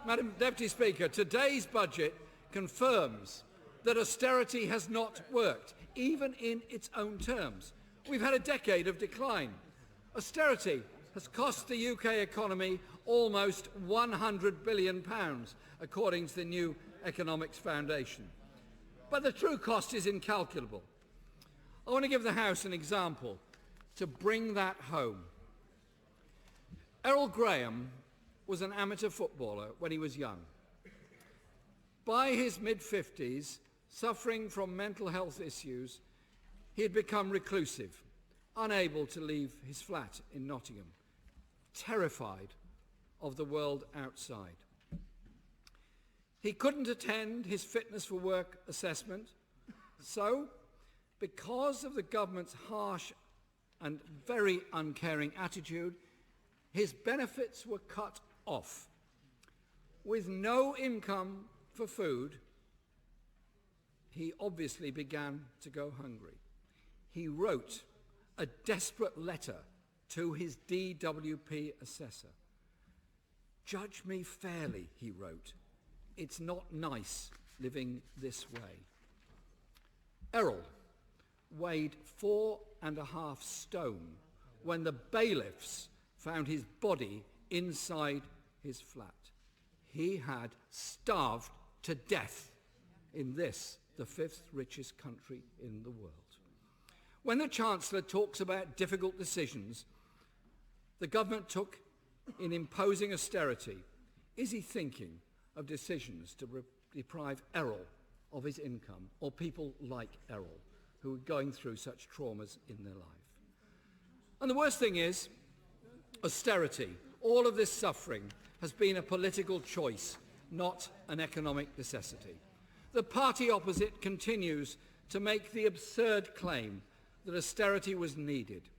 Madam Deputy Speaker, today's budget confirms that austerity has not worked, even in its own terms. We've had a decade of decline. Austerity has cost the UK economy almost £100 billion, according to the new Economics Foundation. But the true cost is incalculable. I want to give the House an example to bring that home. Errol was an amateur footballer when he was young. By his mid-50s, suffering from mental health issues, he had become reclusive, unable to leave his flat in Nottingham, terrified of the world outside. He couldn't attend his fitness for work assessment, so, because of the government's harsh and very uncaring attitude, his benefits were cut off. With no income for food, he obviously began to go hungry. He wrote a desperate letter to his DWP assessor. "Judge me fairly," he wrote. "It's not nice living this way." Errol weighed 4.5 stone when the bailiffs found his body inside his flat. He had starved to death in this, the 5th richest country in the world. When the Chancellor talks about difficult decisions the government took in imposing austerity, is he thinking of decisions to deprive Errol of his income, or people like Errol who are going through such traumas in their life? And the worst thing is, austerity, all of this suffering, has been a political choice, not an economic necessity. The party opposite continues to make the absurd claim that austerity was needed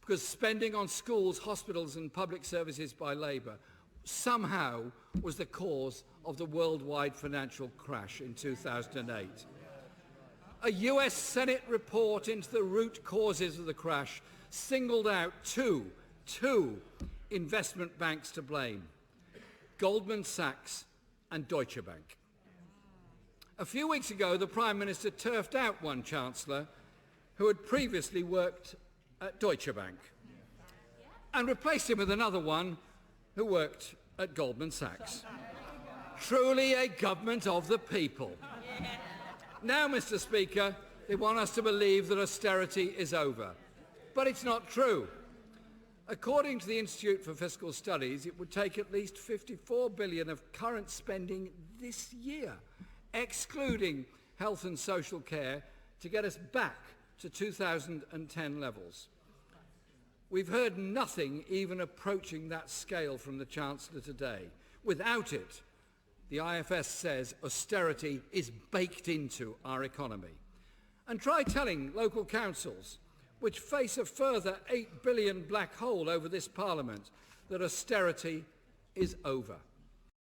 because spending on schools, hospitals and public services by Labour somehow was the cause of the worldwide financial crash in 2008. A US Senate report into the root causes of the crash singled out two investment banks to blame: Goldman Sachs and Deutsche Bank. A few weeks ago, the Prime Minister turfed out one Chancellor who had previously worked at Deutsche Bank and replaced him with another one who worked at Goldman Sachs. Truly a government of the people. Now, Mr. Speaker, they want us to believe that austerity is over. But it's not true. According to the Institute for Fiscal Studies, it would take at least $54 billion of current spending this year, excluding health and social care, to get us back to 2010 levels. We've heard nothing even approaching that scale from the Chancellor today. Without it, the IFS says austerity is baked into our economy. And try telling local councils, which face a further $8 billion black hole over this Parliament, that austerity is over.